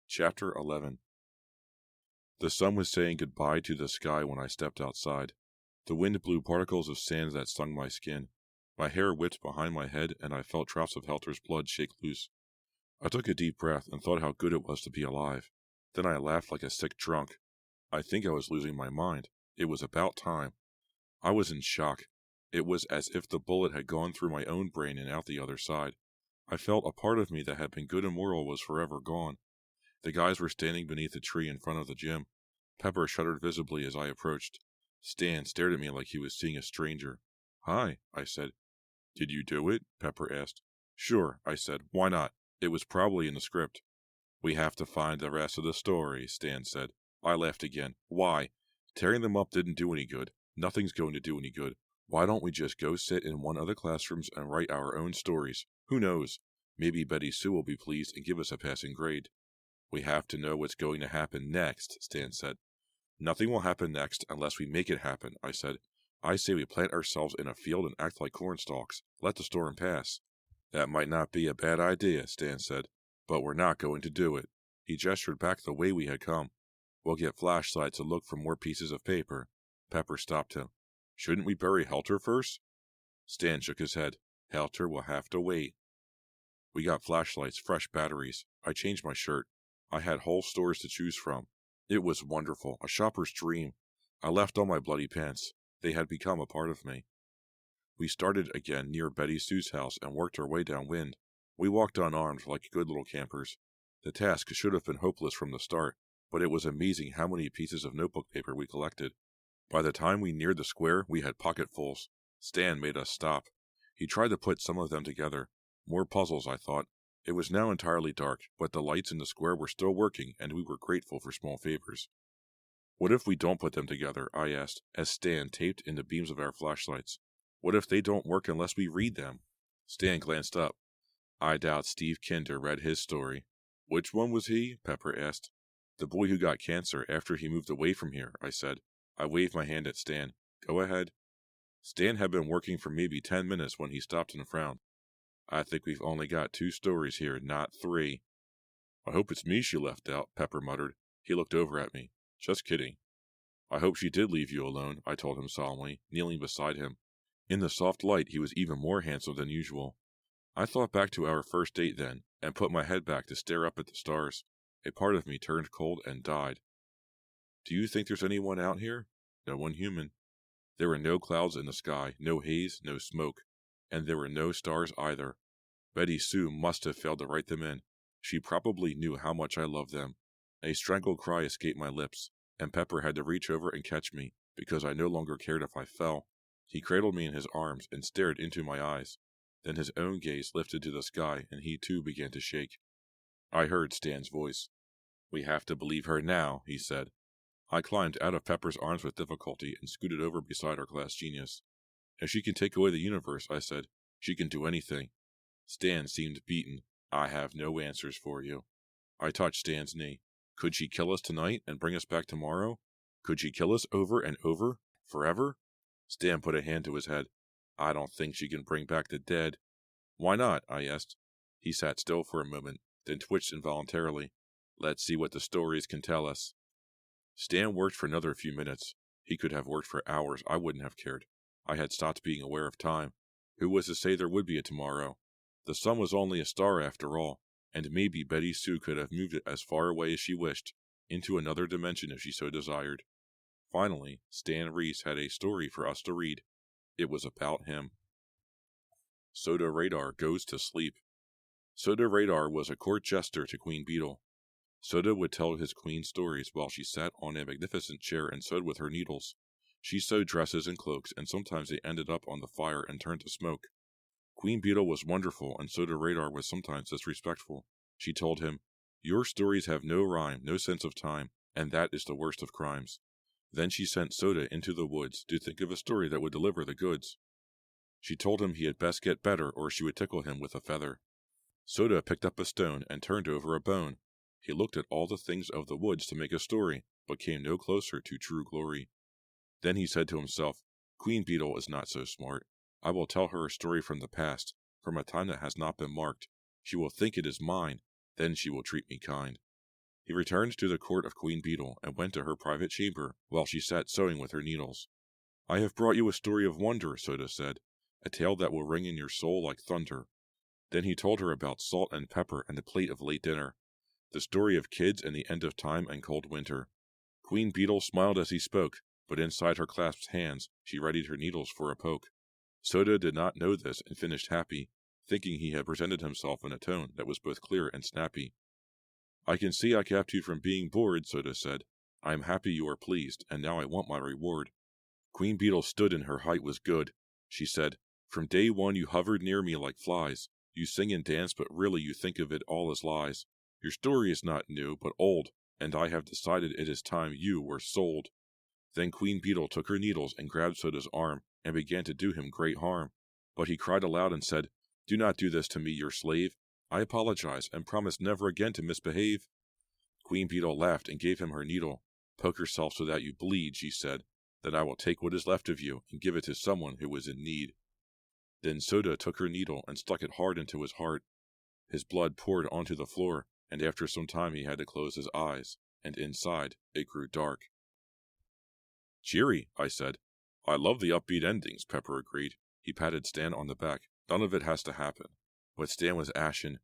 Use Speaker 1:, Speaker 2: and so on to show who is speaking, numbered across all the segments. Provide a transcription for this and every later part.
Speaker 1: Chapter 11. The sun was saying goodbye to the sky when I stepped outside. The wind blew particles of sand that stung my skin. My hair whipped behind my head, and I felt drops of Helter's blood shake loose. I took a deep breath and thought how good it was to be alive. Then I laughed like a sick drunk. I think I was losing my mind. It was about time. I was in shock. It was as if the bullet had gone through my own brain and out the other side. I felt a part of me that had been good and moral was forever gone. The guys were standing beneath a tree in front of the gym. Pepper shuddered visibly as I approached. Stan stared at me like he was seeing a stranger. "Hi," I said. "Did you do it?" Pepper asked. "Sure," I said. "Why not? It was probably in the script." "We have to find the rest of the story," Stan said. I laughed again. "Why? Tearing them up didn't do any good. Nothing's going to do any good. Why don't we just go sit in one of the classrooms and write our own stories? Who knows? Maybe Betty Sue will be pleased and give us a passing grade." "We have to know what's going to happen next," Stan said. "Nothing will happen next unless we make it happen," I said. "I say we plant ourselves in a field and act like cornstalks. Let the storm pass." "That might not be a bad idea," Stan said, "but we're not going to do it." He gestured back the way we had come. "We'll get flashlights to look for more pieces of paper." Pepper stopped him. "Shouldn't we bury Helter first?" Stan shook his head. "Helter will have to wait." We got flashlights, fresh batteries. I changed my shirt. I had whole stores to choose from. It was wonderful, a shopper's dream. I left all my bloody pants. They had become a part of me. We started again near Betty Sue's house and worked our way downwind. We walked unarmed like good little campers. The task should have been hopeless from the start, but it was amazing how many pieces of notebook paper we collected. By the time we neared the square, we had pocketfuls. Stan made us stop. He tried to put some of them together. More puzzles, I thought. It was now entirely dark, but the lights in the square were still working, and we were grateful for small favors. "What if we don't put them together?" I asked, as Stan taped in the beams of our flashlights. "What if they don't work unless we read them?" Stan glanced up. "I doubt Steve Kinder read his story." "Which one was he?" Pepper asked. "The boy who got cancer after he moved away from here," I said. I waved my hand at Stan. "Go ahead." Stan had been working for maybe 10 minutes when he stopped and frowned. "I think we've only got 2 stories here, not 3. "I hope it's me she left out," Pepper muttered. He looked over at me. "Just kidding." "I hope she did leave you alone," I told him solemnly, kneeling beside him. In the soft light, he was even more handsome than usual. I thought back to our first date then, and put my head back to stare up at the stars. A part of me turned cold and died. "Do you think there's anyone out here?" "No one human." There were no clouds in the sky, no haze, no smoke, and there were no stars either. Betty Sue must have failed to write them in. She probably knew how much I loved them. A strangled cry escaped my lips, and Pepper had to reach over and catch me, because I no longer cared if I fell. He cradled me in his arms and stared into my eyes. Then his own gaze lifted to the sky, and he too began to shake. I heard Stan's voice. "We have to believe her now," he said. I climbed out of Pepper's arms with difficulty and scooted over beside our class genius. "If she can take away the universe," I said, "she can do anything." Stan seemed beaten. "I have no answers for you." I touched Stan's knee. "Could she kill us tonight and bring us back tomorrow? Could she kill us over and over? Forever?" Stan put a hand to his head. "I don't think she can bring back the dead." "Why not?" I asked. He sat still for a moment, then twitched involuntarily. "Let's see what the stories can tell us." Stan worked for another few minutes. He could have worked for hours. I wouldn't have cared. I had stopped being aware of time. Who was to say there would be a tomorrow? The sun was only a star after all, and maybe Betty Sue could have moved it as far away as she wished, into another dimension if she so desired. Finally, Stan Reese had a story for us to read. It was about him. Soda Radar Goes to Sleep. Soda Radar was a court jester to Queen Beetle. Soda would tell his queen stories while she sat on a magnificent chair and sewed with her needles. She sewed dresses and cloaks, and sometimes they ended up on the fire and turned to smoke. Queen Beetle was wonderful, and Soda Radar was sometimes disrespectful. She told him, "Your stories have no rhyme, no sense of time, and that is the worst of crimes." Then she sent Soda into the woods to think of a story that would deliver the goods. She told him he had best get better, or she would tickle him with a feather. Soda picked up a stone and turned over a bone. He looked at all the things of the woods to make a story, but came no closer to true glory. Then he said to himself, "Queen Beetle is not so smart. I will tell her a story from the past, from a time that has not been marked. She will think it is mine, then she will treat me kind." He returned to the court of Queen Beetle and went to her private chamber while she sat sewing with her needles. "I have brought you a story of wonder," Soda said, "a tale that will ring in your soul like thunder." Then he told her about salt and pepper and a plate of late dinner, the story of kids and the end of time and cold winter. Queen Beetle smiled as he spoke, but inside her clasped hands she readied her needles for a poke. Soda did not know this and finished happy, thinking he had presented himself in a tone that was both clear and snappy. "I can see I kept you from being bored," Soda said. "I am happy you are pleased, and now I want my reward." Queen Beetle stood and her height was good. She said, "From day one you hovered near me like flies. You sing and dance, but really you think of it all as lies. Your story is not new, but old, and I have decided it is time you were sold." Then Queen Beetle took her needles and grabbed Soda's arm, and began to do him great harm. But he cried aloud and said, "Do not do this to me, your slave. I apologize, and promise never again to misbehave." Queen Beetle laughed and gave him her needle. "Poke yourself so that you bleed," she said. "Then I will take what is left of you and give it to someone who is in need." Then Soda took her needle and stuck it hard into his heart. His blood poured onto the floor, and after some time he had to close his eyes, and inside it grew dark. "Cheery," I said. "I love the upbeat endings," Pepper agreed. He patted Stan on the back. "None of it has to happen." But Stan was ashen.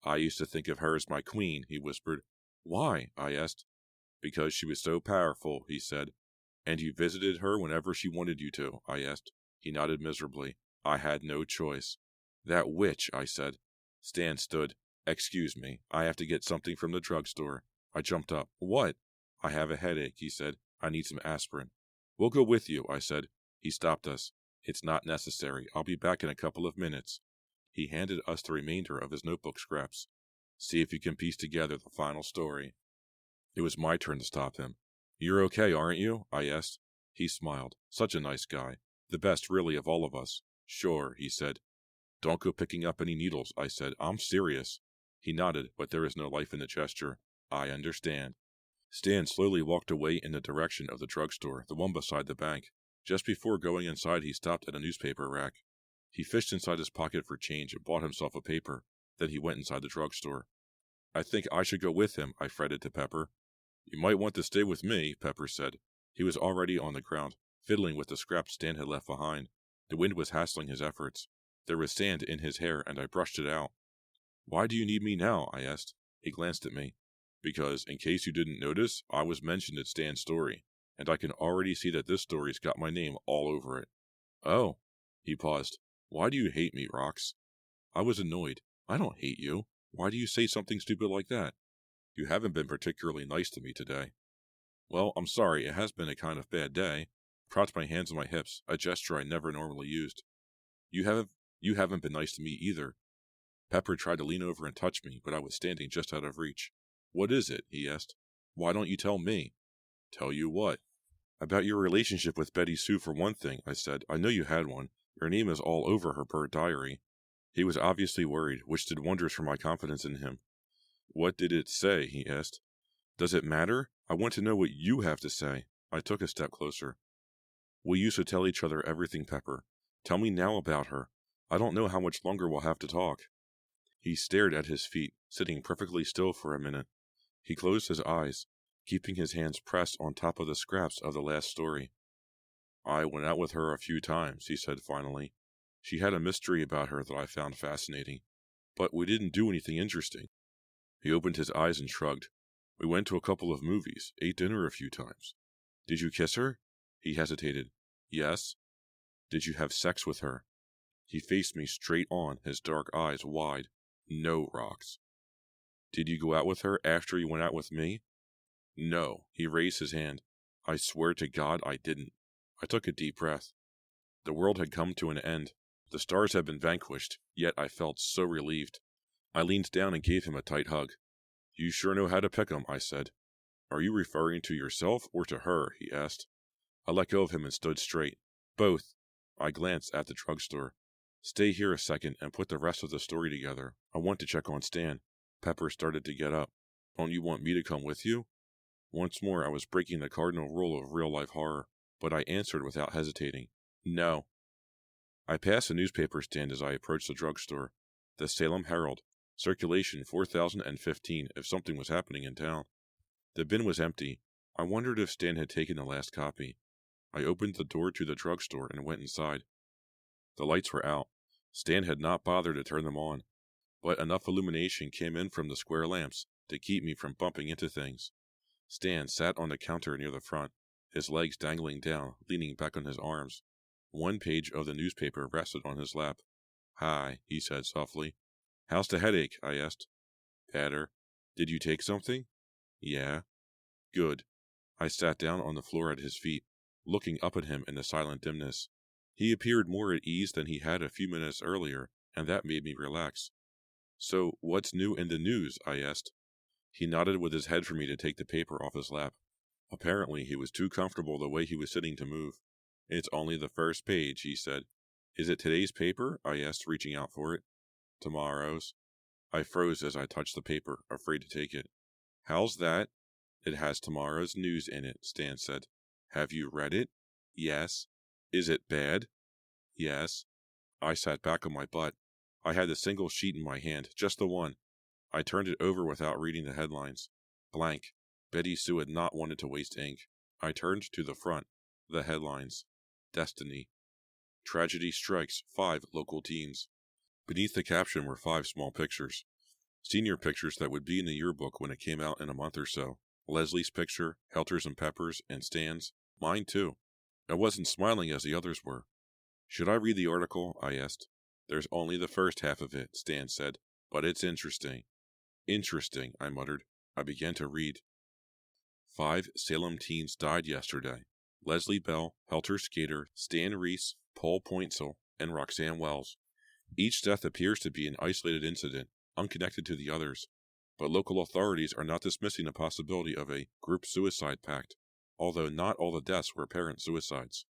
Speaker 1: "I used to think of her as my queen," he whispered. "Why?" I asked. "Because she was so powerful," he said. "And you visited her whenever she wanted you to?" I asked. He nodded miserably. "I had no choice." "That witch," I said. Stan stood. "Excuse me, I have to get something from the drugstore." I jumped up. "What?" "I have a headache," he said. "I need some aspirin." "We'll go with you," I said. He stopped us. "It's not necessary. I'll be back in a couple of minutes." He handed us the remainder of his notebook scraps. "See if you can piece together the final story." It was my turn to stop him. "You're okay, aren't you?" I asked. He smiled. Such a nice guy. The best, really, of all of us. "Sure," he said. "Don't go picking up any needles," I said. "I'm serious." He nodded, but there was no life in the gesture. "I understand." Stan slowly walked away in the direction of the drugstore, the one beside the bank. Just before going inside, he stopped at a newspaper rack. He fished inside his pocket for change and bought himself a paper. Then he went inside the drugstore. "I think I should go with him," I fretted to Pepper. "You might want to stay with me," Pepper said. He was already on the ground, fiddling with the scraps Stan had left behind. The wind was hassling his efforts. There was sand in his hair, and I brushed it out. "Why do you need me now?" I asked. He glanced at me. "Because, in case you didn't notice, I was mentioned in Stan's story, and I can already see that this story's got my name all over it." "Oh." He paused. "Why do you hate me, Rox?" I was annoyed. "I don't hate you. Why do you say something stupid like that?" "You haven't been particularly nice to me today." "Well, I'm sorry, it has been a kind of bad day." I propped my hands on my hips, a gesture I never normally used. You haven't been nice to me either." Pepper tried to lean over and touch me, but I was standing just out of reach. "What is it?" he asked. "Why don't you tell me?" "Tell you what?" "About your relationship with Betty Sue, for one thing," I said. "I know you had one. Your name is all over her bird diary." He was obviously worried, which did wonders for my confidence in him. "What did it say?" he asked. "Does it matter? I want to know what you have to say." I took a step closer. "We used to tell each other everything, Pepper. Tell me now about her. I don't know how much longer we'll have to talk." He stared at his feet, sitting perfectly still for a minute. He closed his eyes, keeping his hands pressed on top of the scraps of the last story. "I went out with her a few times," he said finally. "She had a mystery about her that I found fascinating. But we didn't do anything interesting." He opened his eyes and shrugged. "We went to a couple of movies, ate dinner a few times." "Did you kiss her?" He hesitated. "Yes." "Did you have sex with her?" He faced me straight on, his dark eyes wide. "No, Rox." "Did you go out with her after you went out with me?" "No." He raised his hand. "I swear to God I didn't." I took a deep breath. The world had come to an end. The stars had been vanquished, yet I felt so relieved. I leaned down and gave him a tight hug. "You sure know how to pick 'em," I said. "Are you referring to yourself or to her?" he asked. I let go of him and stood straight. "Both." I glanced at the drugstore. "Stay here a second and put the rest of the story together. I want to check on Stan." Pepper started to get up. "Don't you want me to come with you?" Once more I was breaking the cardinal rule of real-life horror, but I answered without hesitating. "No." I passed the newspaper stand as I approached the drugstore. The Salem Herald. Circulation 4015 if something was happening in town. The bin was empty. I wondered if Stan had taken the last copy. I opened the door to the drugstore and went inside. The lights were out. Stan had not bothered to turn them on, but enough illumination came in from the square lamps to keep me from bumping into things. Stan sat on the counter near the front, his legs dangling down, leaning back on his arms. One page of the newspaper rested on his lap. "Hi," he said softly. "How's the headache?" I asked. "Better. Did you take something?" "Yeah." "Good." I sat down on the floor at his feet, looking up at him in the silent dimness. He appeared more at ease than he had a few minutes earlier, and that made me relax. "So, what's new in the news?" I asked. He nodded with his head for me to take the paper off his lap. Apparently, he was too comfortable the way he was sitting to move. "It's only the first page," he said. "Is it today's paper?" I asked, reaching out for it. "Tomorrow's." I froze as I touched the paper, afraid to take it. "How's that?" "It has tomorrow's news in it," Stan said. "Have you read it?" "Yes." "Is it bad?" "Yes." I sat back on my butt. I had the single sheet in my hand, just the one. I turned it over without reading the headlines. Blank. Betty Sue had not wanted to waste ink. I turned to the front. The headlines. Destiny. Tragedy strikes 5 local teens. Beneath the caption were 5 small pictures. Senior pictures that would be in the yearbook when it came out in a month or so. Leslie's picture, Helters and Peppers, and Stan's. Mine too. I wasn't smiling as the others were. "Should I read the article?" I asked. "There's only the first half of it," Stan said, "but it's interesting." "Interesting," I muttered. I began to read. 5 Salem teens died yesterday. Leslie Bell, Helter Skater, Stan Reese, Paul Pointzel, and Roxanne Wells. Each death appears to be an isolated incident, unconnected to the others, but local authorities are not dismissing the possibility of a group suicide pact, although not all the deaths were apparent suicides.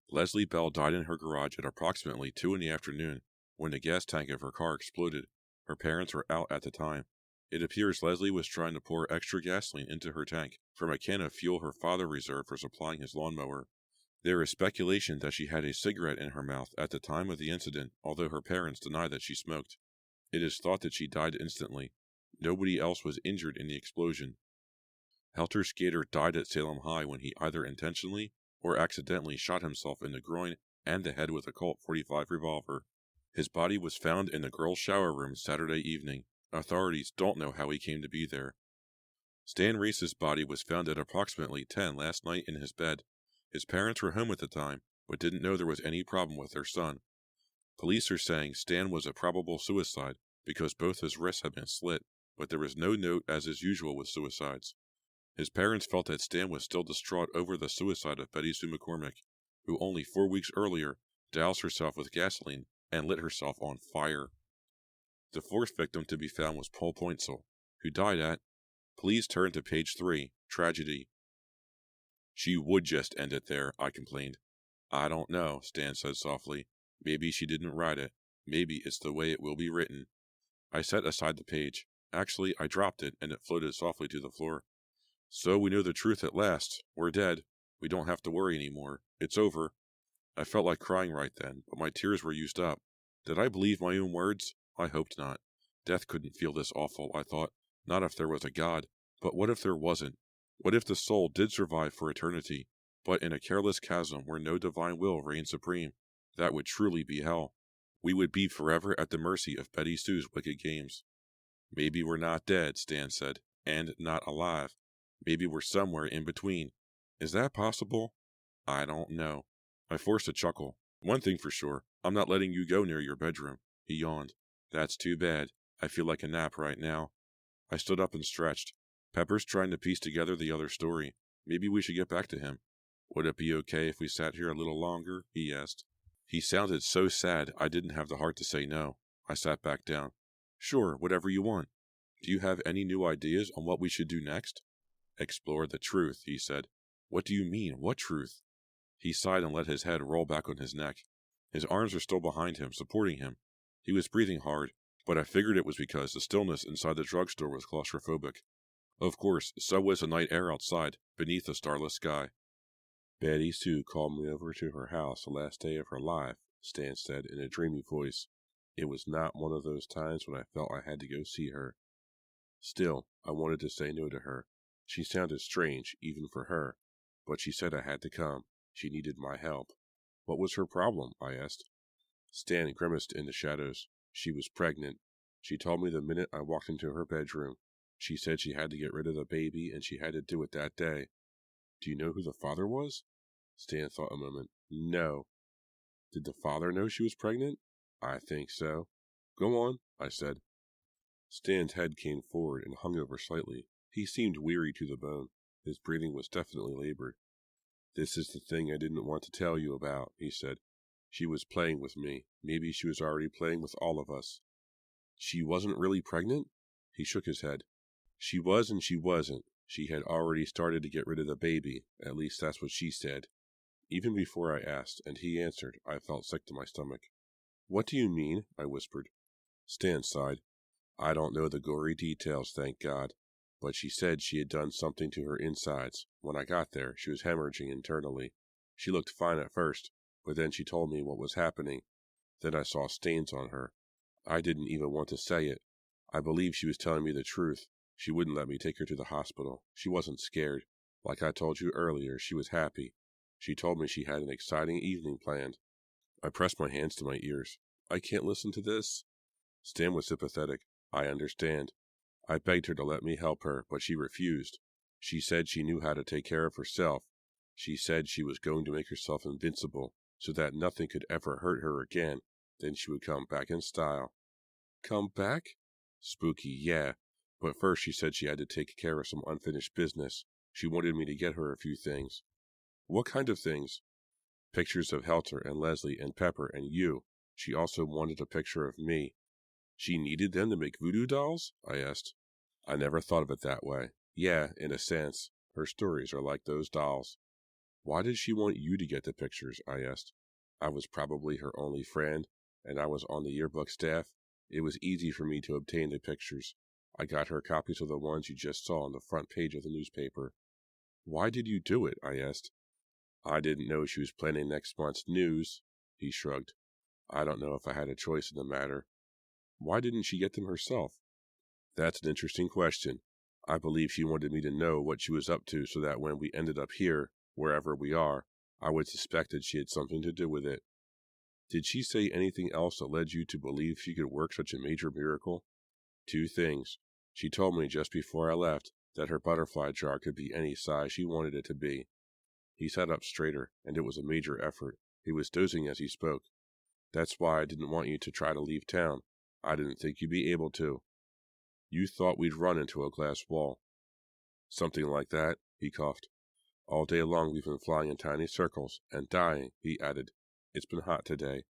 Speaker 1: Leslie Bell died in her garage at approximately 2 in the afternoon when the gas tank of her car exploded. Her parents were out at the time. It appears Leslie was trying to pour extra gasoline into her tank from a can of fuel her father reserved for supplying his lawnmower. There is speculation that she had a cigarette in her mouth at the time of the incident, although her parents deny that she smoked. It is thought that she died instantly. Nobody else was injured in the explosion. Helter Skater died at Salem High when he either intentionally or accidentally shot himself in the groin and the head with a Colt .45 revolver. His body was found in the girls' shower room Saturday evening. Authorities don't know how he came to be there. Stan Reese's body was found at approximately 10 last night in his bed. His parents were home at the time, but didn't know there was any problem with their son. Police are saying Stan was a probable suicide because both his wrists had been slit, but there was no note as is usual with suicides. His parents felt that Stan was still distraught over the suicide of Betty Sue McCormick, who only 4 weeks earlier doused herself with gasoline and lit herself on fire. The 4th victim to be found was Paul Pointzel, who died at... Please turn to page 3, Tragedy. "She would just end it there," I complained. "I don't know," Stan said softly. "Maybe she didn't write it. Maybe it's the way it will be written." I set aside the page. Actually, I dropped it, and it floated softly to the floor. "So we know the truth at last. We're dead. We don't have to worry anymore. It's over." I felt like crying right then, but my tears were used up. Did I believe my own words? I hoped not. Death couldn't feel this awful, I thought. Not if there was a God. But what if there wasn't? What if the soul did survive for eternity, but in a careless chasm where no divine will reigned supreme? That would truly be hell. We would be forever at the mercy of Betty Sue's wicked games. "Maybe we're not dead," Stan said, "and not alive. Maybe we're somewhere in between. Is that possible?" "I don't know." I forced a chuckle. "One thing for sure, I'm not letting you go near your bedroom." He yawned. "That's too bad. I feel like a nap right now." I stood up and stretched. Pepper's trying to piece together the other story. Maybe we should get back to him. "Would it be okay if we sat here a little longer?" he asked. He sounded so sad I didn't have the heart to say no. I sat back down. "Sure, whatever you want. Do you have any new ideas on what we should do next?" "Explore the truth," he said. "What do you mean? What truth?" He sighed and let his head roll back on his neck. His arms were still behind him, supporting him. He was breathing hard, but I figured it was because the stillness inside the drugstore was claustrophobic. Of course, so was the night air outside, beneath a starless sky. "Betty Sue called me over to her house the last day of her life," Stan said in a dreamy voice. It was not one of those times when I felt I had to go see her. Still, I wanted to say no to her. She sounded strange, even for her, but she said I had to come. She needed my help. What was her problem? I asked. Stan grimaced in the shadows. She was pregnant. She told me the minute I walked into her bedroom. She said she had to get rid of the baby, and she had to do it that day. Do you know who the father was? Stan thought a moment. No. Did the father know she was pregnant? I think so. Go on, I said. Stan's head came forward and hung over slightly. He seemed weary to the bone. His breathing was definitely labored. This is the thing I didn't want to tell you about, he said. She was playing with me. Maybe she was already playing with all of us. She wasn't really pregnant? He shook his head. She was and she wasn't. She had already started to get rid of the baby. At least that's what she said. Even before I asked, and he answered, I felt sick to my stomach. What do you mean? I whispered. Stan sighed. I don't know the gory details, thank God. But she said she had done something to her insides. When I got there, she was hemorrhaging internally. She looked fine at first, but then she told me what was happening. Then I saw stains on her. I didn't even want to say it. I believed she was telling me the truth. She wouldn't let me take her to the hospital. She wasn't scared. Like I told you earlier, she was happy. She told me she had an exciting evening planned. I pressed my hands to my ears. I can't listen to this. Stan was sympathetic. I understand. I begged her to let me help her, but she refused. She said she knew how to take care of herself. She said she was going to make herself invincible, so that nothing could ever hurt her again. Then she would come back in style. Come back? Spooky, yeah. But first she said she had to take care of some unfinished business. She wanted me to get her a few things. What kind of things? Pictures of Helter and Leslie and Pepper and you. She also wanted a picture of me. She needed them to make voodoo dolls? I asked. I never thought of it that way. Yeah, in a sense. Her stories are like those dolls. Why did she want you to get the pictures? I asked. I was probably her only friend, and I was on the yearbook staff. It was easy for me to obtain the pictures. I got her copies of the ones you just saw on the front page of the newspaper. Why did you do it? I asked. I didn't know she was planning next month's news. He shrugged. I don't know if I had a choice in the matter. Why didn't she get them herself? That's an interesting question. I believe she wanted me to know what she was up to so that when we ended up here, wherever we are, I would suspect that she had something to do with it. Did she say anything else that led you to believe she could work such a major miracle? Two things. She told me just before I left that her butterfly jar could be any size she wanted it to be. He sat up straighter, and it was a major effort. He was dozing as he spoke. That's why I didn't want you to try to leave town. I didn't think you'd be able to. You thought we'd run into a glass wall. Something like that, he coughed. All day long we've been flying in tiny circles, and dying, he added. It's been hot today.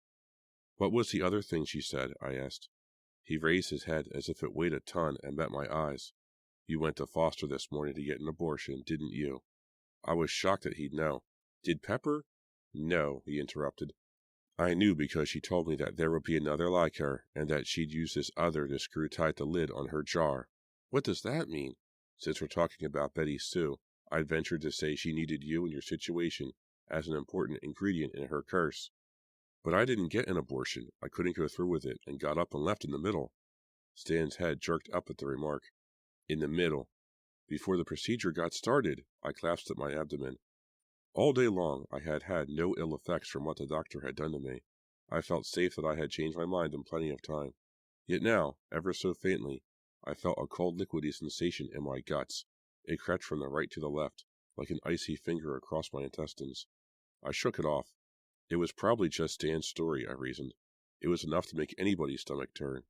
Speaker 1: What was the other thing she said? I asked. He raised his head as if it weighed a ton and met my eyes. You went to Foster this morning to get an abortion, didn't you? I was shocked that he'd know. Did Pepper? No, he interrupted. I knew because she told me that there would be another like her, and that she'd use this other to screw tight the lid on her jar. What does that mean? Since we're talking about Betty Sue, I'd venture to say she needed you and your situation as an important ingredient in her curse. But I didn't get an abortion. I couldn't go through with it, and got up and left in the middle. Stan's head jerked up at the remark. In the middle. Before the procedure got started, I clasped at my abdomen. All day long, I had had no ill effects from what the doctor had done to me. I felt safe that I had changed my mind in plenty of time. Yet now, ever so faintly, I felt a cold liquidy sensation in my guts. It crept from the right to the left, like an icy finger across my intestines. I shook it off. It was probably just Stan's story, I reasoned. It was enough to make anybody's stomach turn.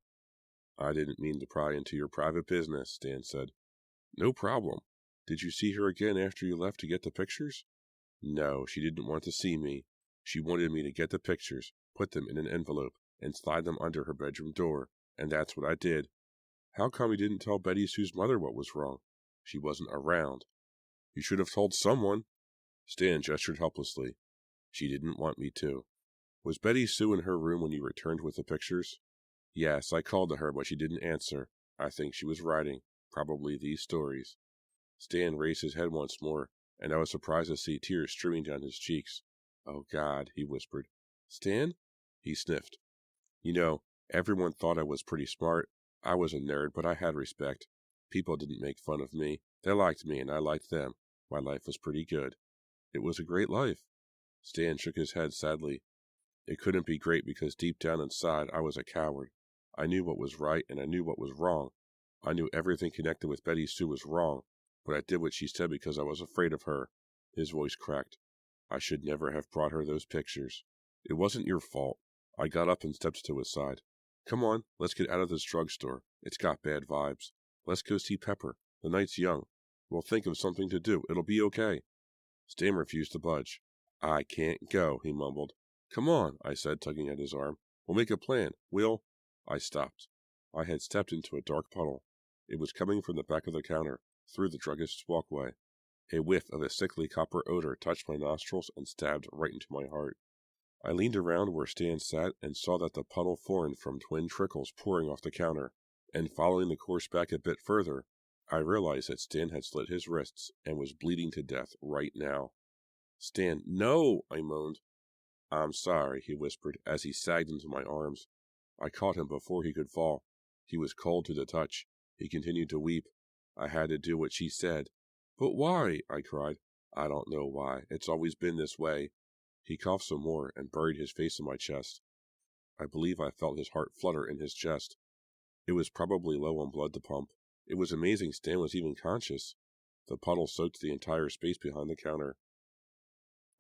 Speaker 1: I didn't mean to pry into your private business, Stan said. No problem. Did you see her again after you left to get the pictures? No, she didn't want to see me. She wanted me to get the pictures, put them in an envelope, and slide them under her bedroom door, and that's what I did. How come you didn't tell Betty Sue's mother what was wrong? She wasn't around. You should have told someone. Stan gestured helplessly. She didn't want me to. Was Betty Sue in her room when you returned with the pictures? Yes, I called to her, but she didn't answer. I think she was writing, probably these stories. Stan raised his head once more, and I was surprised to see tears streaming down his cheeks. Oh, God, he whispered. Stan?
Speaker 2: He sniffed. You know, everyone thought I was pretty smart. I was a nerd, but I had respect. People didn't make fun of me. They liked me, and I liked them. My life was pretty good. It was a great life. Stan shook his head sadly. It couldn't be great because deep down inside I was a coward. I knew what was right and I knew what was wrong. I knew everything connected with Betty Sue was wrong, but I did what she said because I was afraid of her. His voice cracked. I should never have brought her those pictures. It wasn't your fault. I got up and stepped to his side. Come on, let's get out of this drugstore. It's got bad vibes. Let's go see Pepper. The night's young. We'll think of something to do. It'll be okay. Stan refused to budge. I can't go, he mumbled. Come on, I said, tugging at his arm. We'll make a plan. I stopped. I had stepped into a dark puddle. It was coming from the back of the counter, through the druggist's walkway. A whiff of a sickly copper odor touched my nostrils and stabbed right into my heart. I leaned around where Stan sat and saw that the puddle formed from twin trickles pouring off the counter, and following the course back a bit further, I realized that Stan had slit his wrists and was bleeding to death right now. Stan, no, I moaned. I'm sorry, he whispered as he sagged into my arms. I caught him before he could fall. He was cold to the touch. He continued to weep. I had to do what she said. But why? I cried. I don't know why. It's always been this way. He coughed some more and buried his face in my chest. I believe I felt his heart flutter in his chest. It was probably low on blood to pump. It was amazing Stan was even conscious. The puddle soaked the entire space behind the counter.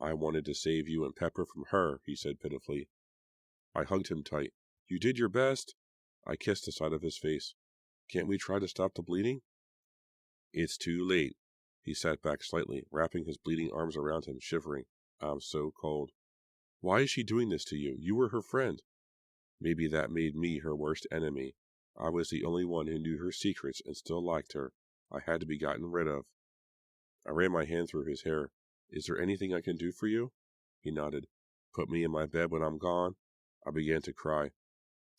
Speaker 2: I wanted to save you and Pepper from her, he said pitifully. I hugged him tight. You did your best. I kissed the side of his face. Can't we try to stop the bleeding? It's too late. He sat back slightly, wrapping his bleeding arms around him, shivering. I'm so cold. Why is she doing this to you? You were her friend. Maybe that made me her worst enemy. I was the only one who knew her secrets and still liked her. I had to be gotten rid of. I ran my hand through his hair. Is there anything I can do for you? He nodded. Put me in my bed when I'm gone? I began to cry.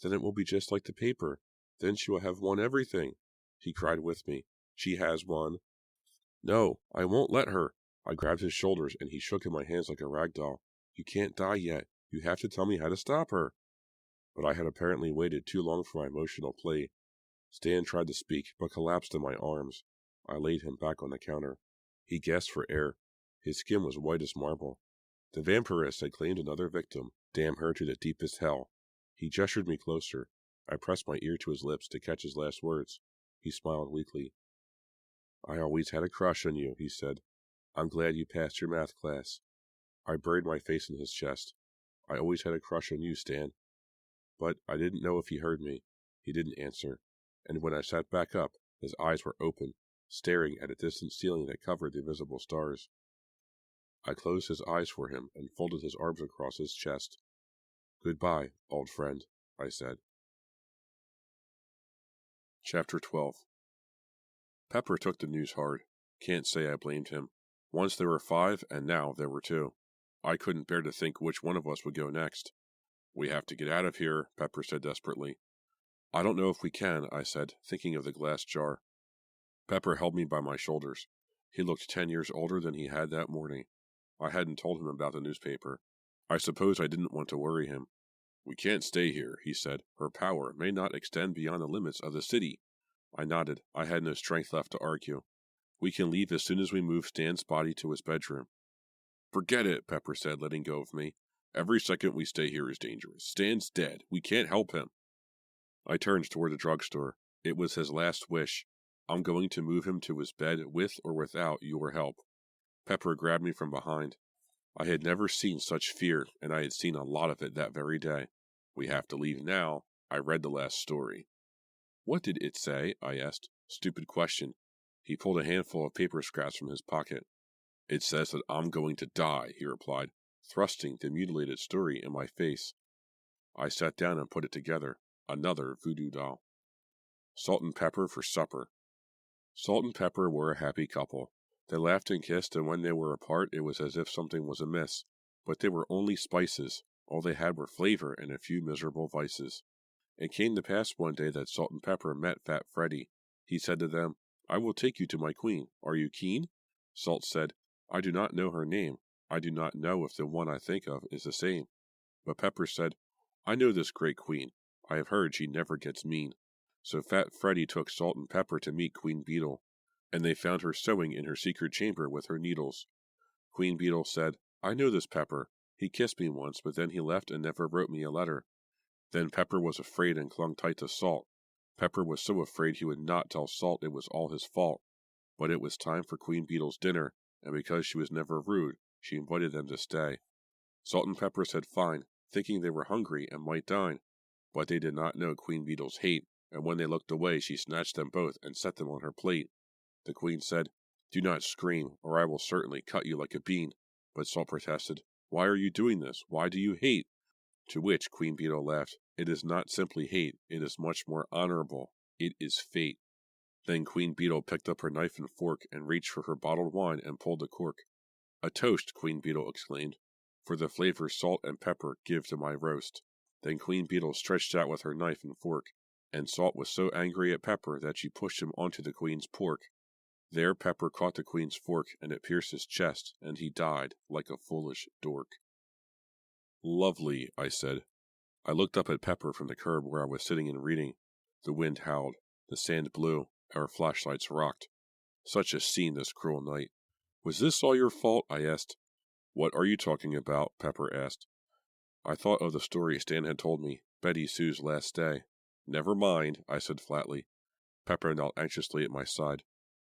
Speaker 2: Then it will be just like the paper. Then she will have won everything. He cried with me. She has won. No, I won't let her. I grabbed his shoulders and he shook in my hands like a rag doll. You can't die yet. You have to tell me how to stop her. But I had apparently waited too long for my emotional plea. Stan tried to speak, but collapsed in my arms. I laid him back on the counter. He gasped for air. His skin was white as marble. The vampiress had claimed another victim. Damn her to the deepest hell. He gestured me closer. I pressed my ear to his lips to catch his last words. He smiled weakly. I always had a crush on you, he said. I'm glad you passed your math class. I buried my face in his chest. I always had a crush on you, Stan. But I didn't know if he heard me. He didn't answer. And when I sat back up, his eyes were open, staring at a distant ceiling that covered the visible stars. I closed his eyes for him and folded his arms across his chest. Goodbye, old friend, I said. Chapter 12. Pepper took the news hard. Can't say I blamed him. Once there were 5, and now there were 2. I couldn't bear to think which one of us would go next. We have to get out of here, Pepper said desperately. I don't know if we can, I said, thinking of the glass jar. Pepper held me by my shoulders. He looked 10 years older than he had that morning. I hadn't told him about the newspaper. I suppose I didn't want to worry him. We can't stay here, he said. Her power may not extend beyond the limits of the city. I nodded. I had no strength left to argue. We can leave as soon as we move Stan's body to his bedroom. Forget it, Pepper said, letting go of me. Every second we stay here is dangerous. Stan's dead. We can't help him. I turned toward the drugstore. It was his last wish. I'm going to move him to his bed with or without your help. Pepper grabbed me from behind. I had never seen such fear, and I had seen a lot of it that very day. We have to leave now. I read the last story. What did it say? I asked. Stupid question. He pulled a handful of paper scraps from his pocket. It says that I'm going to die, he replied, thrusting the mutilated story in my face. I sat down and put it together. Another voodoo doll. Salt and Pepper for supper. Salt and Pepper were a happy couple. They laughed and kissed, and when they were apart it was as if something was amiss. But they were only spices. All they had were flavor and a few miserable vices. It came to pass one day that Salt and Pepper met Fat Freddy. He said to them, I will take you to my queen. Are you keen? Salt said, I do not know her name. I do not know if the one I think of is the same. But Pepper said, I know this great queen. I have heard she never gets mean. So Fat Freddy took Salt and Pepper to meet Queen Beetle, and they found her sewing in her secret chamber with her needles. Queen Beetle said, I know this Pepper. He kissed me once, but then he left and never wrote me a letter. Then Pepper was afraid and clung tight to Salt. Pepper was so afraid he would not tell Salt it was all his fault. But it was time for Queen Beetle's dinner, and because she was never rude, she invited them to stay. Salt and Pepper said fine, thinking they were hungry and might dine. But they did not know Queen Beetle's hate, and when they looked away she snatched them both and set them on her plate. The queen said, Do not scream, or I will certainly cut you like a bean. But Salt protested, Why are you doing this? Why do you hate? To which Queen Beetle laughed, It is not simply hate, it is much more honorable. It is fate. Then Queen Beetle picked up her knife and fork and reached for her bottled wine and pulled the cork. A toast, Queen Beetle exclaimed, for the flavor Salt and Pepper give to my roast. Then Queen Beetle stretched out with her knife and fork, and Salt was so angry at Pepper that she pushed him onto the queen's pork. There Pepper caught the queen's fork, and it pierced his chest, and he died like a foolish dork. Lovely, I said. I looked up at Pepper from the curb where I was sitting and reading. The wind howled, the sand blew, our flashlights rocked. Such a scene this cruel night. Was this all your fault? I asked. What are you talking about? Pepper asked. I thought of the story Stan had told me, Betty Sue's last day. Never mind, I said flatly. Pepper knelt anxiously at my side.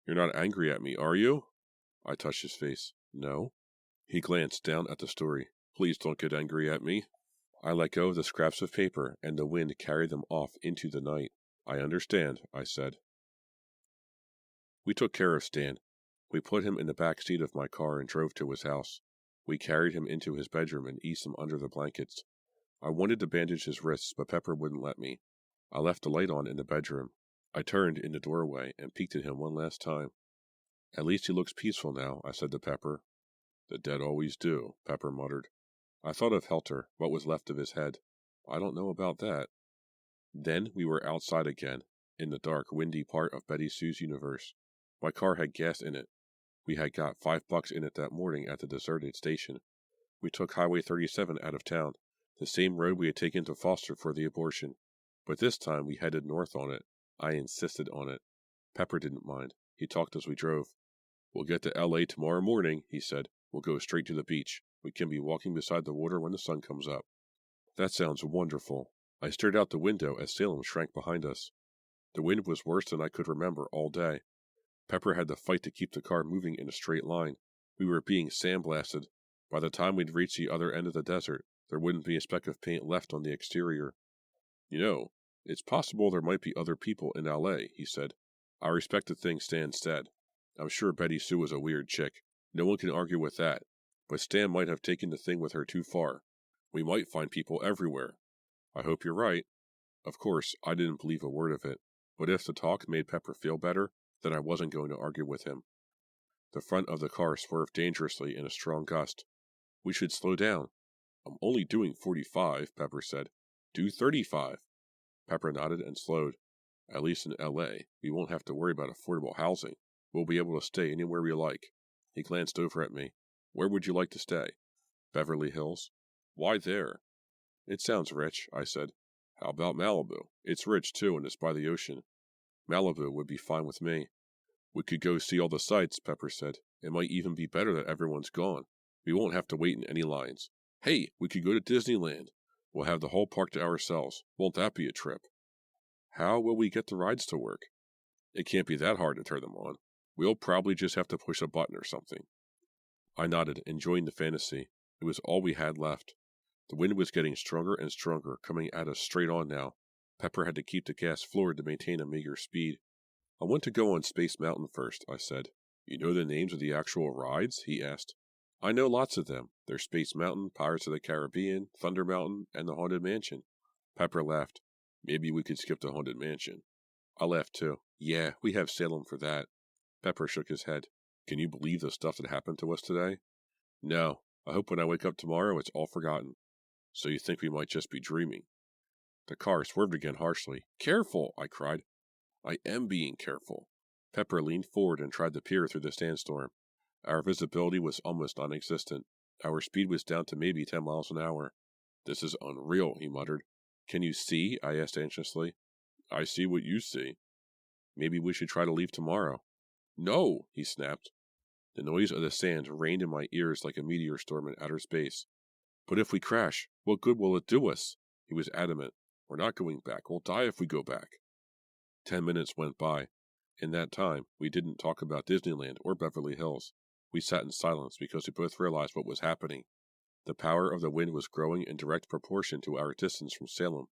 Speaker 2: You're not angry at me, are you? I touched his face. No. He glanced down at the story. Please don't get angry at me. I let go of the scraps of paper, and the wind carried them off into the night. I understand, I said. We took care of Stan. We put him in the back seat of my car and drove to his house. We carried him into his bedroom and eased him under the blankets. I wanted to bandage his wrists, but Pepper wouldn't let me. I left the light on in the bedroom. I turned in the doorway and peeked at him one last time. At least he looks peaceful now, I said to Pepper. The dead always do, Pepper muttered. I thought of Helter, what was left of his head. I don't know about that. Then we were outside again, in the dark, windy part of Betty Sue's universe. My car had gas in it. We had got $5 in it that morning at the deserted station. We took Highway 37 out of town, the same road we had taken to Foster for the abortion. But this time we headed north on it. I insisted on it. Pepper didn't mind. He talked as we drove. We'll get to L.A. tomorrow morning, he said. We'll go straight to the beach. We can be walking beside the water when the sun comes up. That sounds wonderful. I stared out the window as Salem shrank behind us. The wind was worse than I could remember all day. Pepper had to fight to keep the car moving in a straight line. We were being sandblasted. By the time we'd reached the other end of the desert, there wouldn't be a speck of paint left on the exterior. You know, it's possible there might be other people in L.A., he said. I respect the thing Stan said. I'm sure Betty Sue was a weird chick. No one can argue with that. But Stan might have taken the thing with her too far. We might find people everywhere. I hope you're right. Of course, I didn't believe a word of it. But if the talk made Pepper feel better, then I wasn't going to argue with him. The front of the car swerved dangerously in a strong gust. We should slow down. I'm only doing 45, Pepper said. Do 35. Pepper nodded and slowed. At least in L.A., we won't have to worry about affordable housing. We'll be able to stay anywhere we like. He glanced over at me. Where would you like to stay? Beverly Hills. Why there? It sounds rich, I said. How about Malibu? It's rich, too, and it's by the ocean. Malibu would be fine with me. We could go see all the sights, Pepper said. It might even be better that everyone's gone. We won't have to wait in any lines. Hey, we could go to Disneyland. We'll have the whole park to ourselves. Won't that be a trip? How will we get the rides to work? It can't be that hard to turn them on. We'll probably just have to push a button or something. I nodded, enjoying the fantasy. It was all we had left. The wind was getting stronger and stronger, coming at us straight on now. Pepper had to keep the gas floored to maintain a meager speed. I want to go on Space Mountain first, I said. You know the names of the actual rides? He asked. I know lots of them. There's Space Mountain, Pirates of the Caribbean, Thunder Mountain, and the Haunted Mansion. Pepper laughed. Maybe we could skip the Haunted Mansion. I laughed too. Yeah, we have Salem for that. Pepper shook his head. Can you believe the stuff that happened to us today? No. I hope when I wake up tomorrow it's all forgotten. So you think we might just be dreaming? The car swerved again harshly. Careful, I cried. I am being careful. Pepper leaned forward and tried to peer through the sandstorm. Our visibility was almost non-existent. Our speed was down to maybe 10 miles an hour. This is unreal, he muttered. Can you see? I asked anxiously. I see what you see. Maybe we should try to leave tomorrow. No, he snapped. The noise of the sand rained in my ears like a meteor storm in outer space. But if we crash, what good will it do us? He was adamant. We're not going back. We'll die if we go back. 10 minutes went by. In that time, we didn't talk about Disneyland or Beverly Hills. We sat in silence because we both realized what was happening. The power of the wind was growing in direct proportion to our distance from Salem.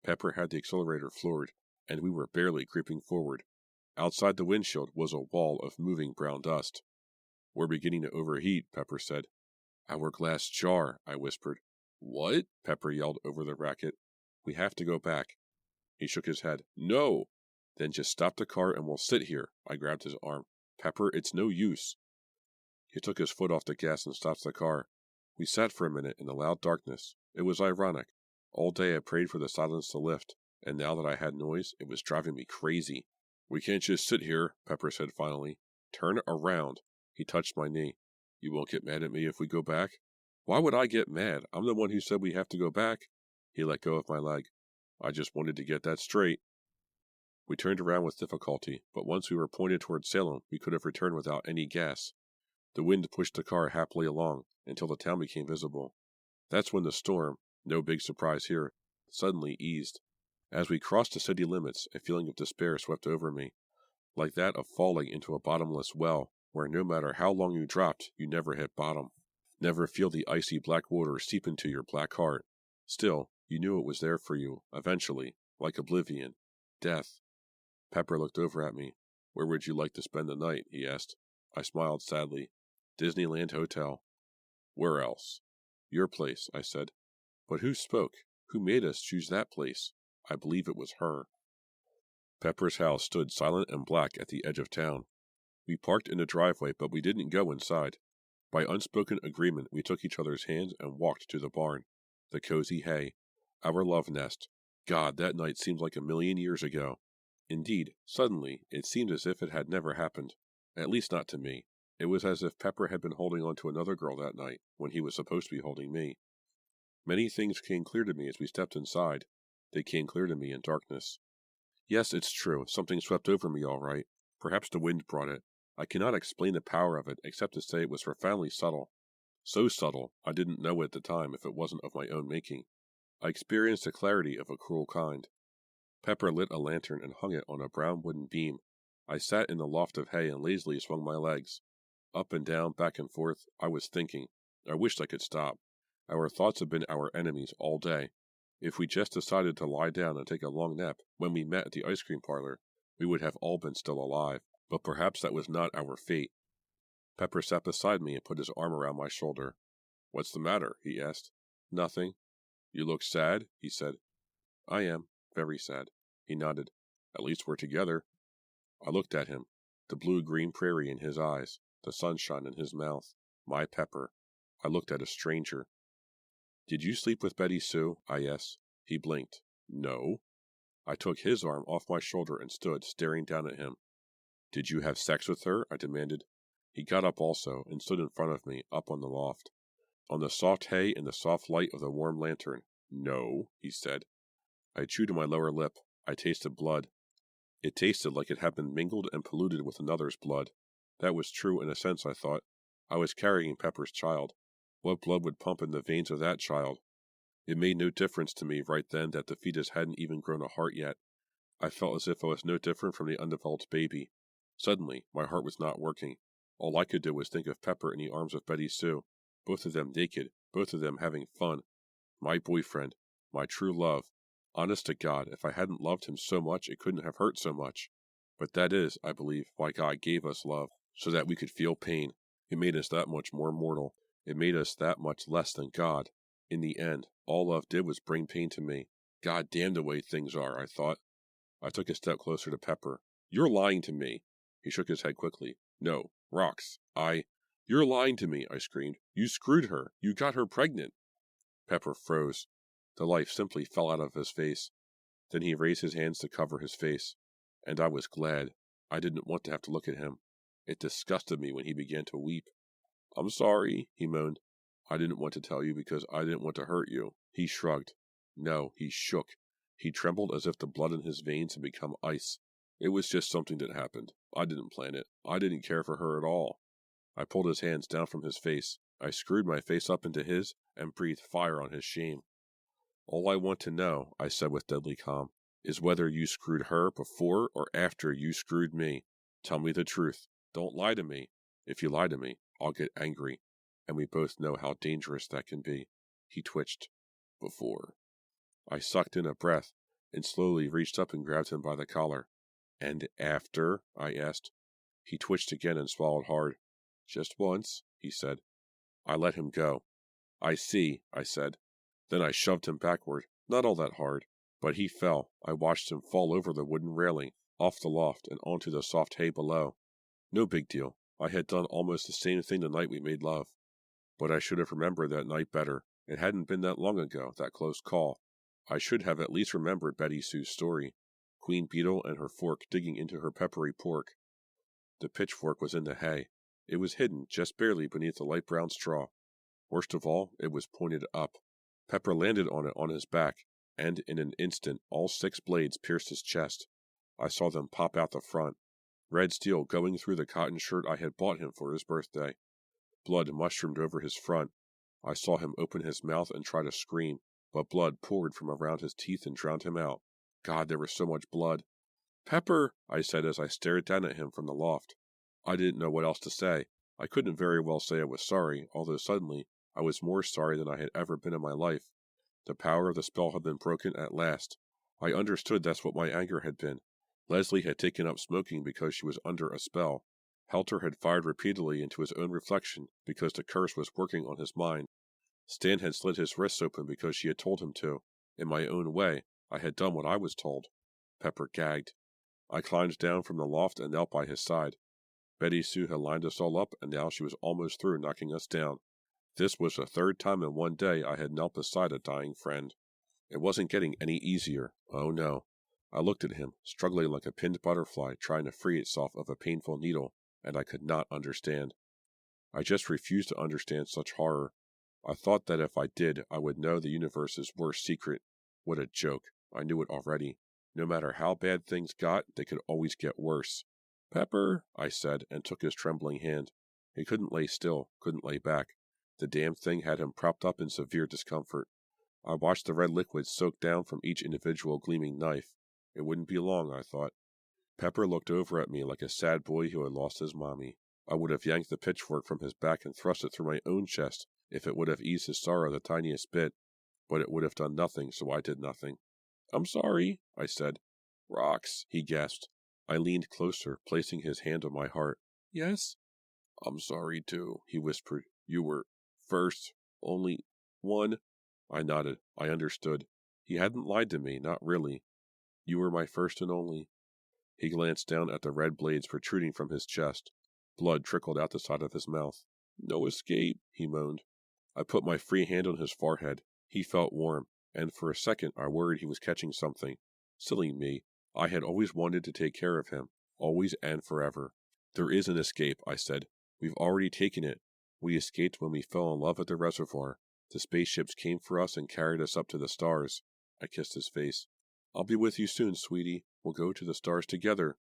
Speaker 2: Pepper had the accelerator floored, and we were barely creeping forward. Outside the windshield was a wall of moving brown dust. We're beginning to overheat, Pepper said. Our glass jar, I whispered. What? Pepper yelled over the racket. We have to go back. He shook his head. No! Then just stop the car and we'll sit here. I grabbed his arm. Pepper, it's no use. He took his foot off the gas and stopped the car. We sat for a minute in the loud darkness. It was ironic. All day I prayed for the silence to lift, and now that I had noise, it was driving me crazy. We can't just sit here, Pepper said finally. Turn around. He touched my knee. You won't get mad at me if we go back? Why would I get mad? I'm the one who said we have to go back. He let go of my leg. I just wanted to get that straight. We turned around with difficulty, but once we were pointed toward Salem, we could have returned without any gas. The wind pushed the car happily along until the town became visible. That's when the storm, no big surprise here, suddenly eased. As we crossed the city limits, a feeling of despair swept over me, like that of falling into a bottomless well, where no matter how long you dropped, you never hit bottom. Never feel the icy black water seep into your black heart. Still, you knew it was there for you, eventually, like oblivion, death. Pepper looked over at me. Where would you like to spend the night? He asked. I smiled sadly. Disneyland Hotel. Where else? Your place, I said. But who spoke? Who made us choose that place? I believe it was her. Pepper's house stood silent and black at the edge of town. We parked in the driveway, but we didn't go inside. By unspoken agreement, we took each other's hands and walked to the barn. The cozy hay. Our love nest. God, that night seemed like a million years ago. Indeed, suddenly, it seemed as if it had never happened. At least not to me. It was as if Pepper had been holding on to another girl that night, when he was supposed to be holding me. Many things came clear to me as we stepped inside. They came clear to me in darkness. Yes, it's true, something swept over me all right. Perhaps the wind brought it. I cannot explain the power of it except to say it was profoundly subtle. So subtle, I didn't know at the time if it wasn't of my own making. I experienced the clarity of a cruel kind. Pepper lit a lantern and hung it on a brown wooden beam. I sat in the loft of hay and lazily swung my legs. Up and down, back and forth, I was thinking. I wished I could stop. Our thoughts had been our enemies all day. If we just decided to lie down and take a long nap when we met at the ice cream parlor, we would have all been still alive. But perhaps that was not our fate. Pepper sat beside me and put his arm around my shoulder. What's the matter? He asked. Nothing. You look sad, he said. I am. Very sad. He nodded. At least we're together. I looked at him. The blue-green prairie in his eyes. The sunshine in his mouth. My Pepper. I looked at a stranger. Did you sleep with Betty Sue? I asked. He blinked. No. I took his arm off my shoulder and stood staring down at him. Did you have sex with her? I demanded. He got up also and stood in front of me, up on the loft. On the soft hay in the soft light of the warm lantern. No, he said. I chewed my lower lip. I tasted blood. It tasted like it had been mingled and polluted with another's blood. That was true in a sense, I thought. I was carrying Pepper's child. What blood would pump in the veins of that child? It made no difference to me right then that the fetus hadn't even grown a heart yet. I felt as if I was no different from the undeveloped baby. Suddenly, my heart was not working. All I could do was think of Pepper in the arms of Betty Sue, both of them naked, both of them having fun. My boyfriend, my true love. Honest to God, if I hadn't loved him so much, it couldn't have hurt so much. But that is, I believe, why God gave us love, so that we could feel pain. It made us that much more mortal. It made us that much less than God. In the end, all love did was bring pain to me. God damn the way things are, I thought. I took a step closer to Pepper. You're lying to me. He shook his head quickly. No, rocks. You're lying to me, I screamed. You screwed her. You got her pregnant. Pepper froze. The life simply fell out of his face. Then he raised his hands to cover his face. And I was glad. I didn't want to have to look at him. It disgusted me when he began to weep. I'm sorry, he moaned. I didn't want to tell you because I didn't want to hurt you." He shrugged. No, he shook. He trembled as if the blood in his veins had become ice. "It was just something that happened. I didn't plan it. I didn't care for her at all." I pulled his hands down from his face. I screwed my face up into his and breathed fire on his shame. "All I want to know," I said with deadly calm, "is whether you screwed her before or after you screwed me. Tell me the truth. Don't lie to me. If you lie to me, I'll get angry, and we both know how dangerous that can be." He twitched. "Before." I sucked in a breath and slowly reached up and grabbed him by the collar. "And after?" I asked. He twitched again and swallowed hard. "Just once," he said. I let him go. "I see," I said. Then I shoved him backward, not all that hard, but he fell. I watched him fall over the wooden railing, off the loft, and onto the soft hay below. No big deal. I had done almost the same thing the night we made love. But I should have remembered that night better. It hadn't been that long ago, that close call. I should have at least remembered Betty Sue's story. Queen Beetle and her fork digging into her peppery pork. The pitchfork was in the hay. It was hidden, just barely, beneath the light brown straw. Worst of all, it was pointed up. Pepper landed on it on his back, and in an instant all 6 blades pierced his chest. I saw them pop out the front. Red steel going through the cotton shirt I had bought him for his birthday. Blood mushroomed over his front. I saw him open his mouth and try to scream, but blood poured from around his teeth and drowned him out. God, there was so much blood. "Pepper," I said as I stared down at him from the loft. I didn't know what else to say. I couldn't very well say I was sorry, although suddenly I was more sorry than I had ever been in my life. The power of the spell had been broken at last. I understood that's what my anger had been. Leslie had taken up smoking because she was under a spell. Helter had fired repeatedly into his own reflection because the curse was working on his mind. Stan had slit his wrists open because she had told him to. In my own way, I had done what I was told. Pepper gagged. I climbed down from the loft and knelt by his side. Betty Sue had lined us all up, and now she was almost through knocking us down. This was the 3rd time in one day I had knelt beside a dying friend. It wasn't getting any easier. Oh no. I looked at him, struggling like a pinned butterfly trying to free itself of a painful needle, and I could not understand. I just refused to understand such horror. I thought that if I did, I would know the universe's worst secret. What a joke. I knew it already. No matter how bad things got, they could always get worse. "Pepper," I said, and took his trembling hand. He couldn't lay still, couldn't lay back. The damn thing had him propped up in severe discomfort. I watched the red liquid soak down from each individual gleaming knife. It wouldn't be long, I thought. Pepper looked over at me like a sad boy who had lost his mommy. I would have yanked the pitchfork from his back and thrust it through my own chest if it would have eased his sorrow the tiniest bit, but it would have done nothing, so I did nothing. "I'm sorry," I said. "Rocks," he gasped. I leaned closer, placing his hand on my heart. "Yes?" "I'm sorry, too," he whispered. "You were first, only one." I nodded. I understood. He hadn't lied to me, not really. "You were my first and only." He glanced down at the red blades protruding from his chest. Blood trickled out the side of his mouth. "No escape," he moaned. I put my free hand on his forehead. He felt warm, and for a second I worried he was catching something. Silly me. I had always wanted to take care of him, always and forever. "There is an escape," I said. "We've already taken it. We escaped when we fell in love at the reservoir. The spaceships came for us and carried us up to the stars." I kissed his face. "I'll be with you soon, sweetie. We'll go to the stars together."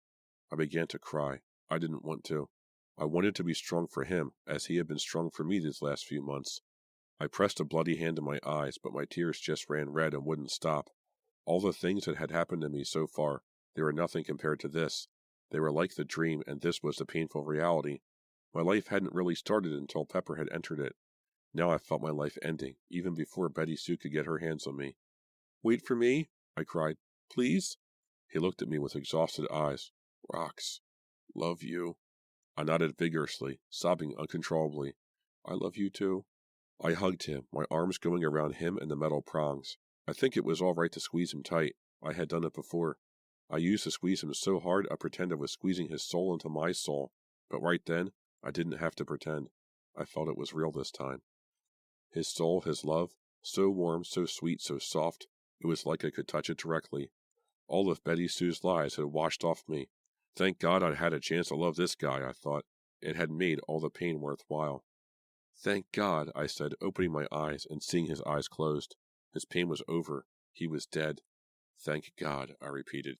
Speaker 2: I began to cry. I didn't want to. I wanted to be strong for him, as he had been strong for me these last few months. I pressed a bloody hand to my eyes, but my tears just ran red and wouldn't stop. All the things that had happened to me so far, they were nothing compared to this. They were like the dream, and this was the painful reality. My life hadn't really started until Pepper had entered it. Now I felt my life ending, even before Betty Sue could get her hands on me. "Wait for me," I cried. "Please?" He looked at me with exhausted eyes. "Rocks. Love you." I nodded vigorously, sobbing uncontrollably. "I love you too." I hugged him, my arms going around him and the metal prongs. I think it was all right to squeeze him tight. I had done it before. I used to squeeze him so hard I pretended I was squeezing his soul into my soul, but right then, I didn't have to pretend. I felt it was real this time. His soul, his love, so warm, so sweet, so soft, it was like I could touch it directly. All of Betty Sue's lies had washed off me. Thank God I'd had a chance to love this guy, I thought. It had made all the pain worthwhile. Thank God, I said, opening my eyes and seeing his eyes closed. His pain was over. He was dead. Thank God, I repeated.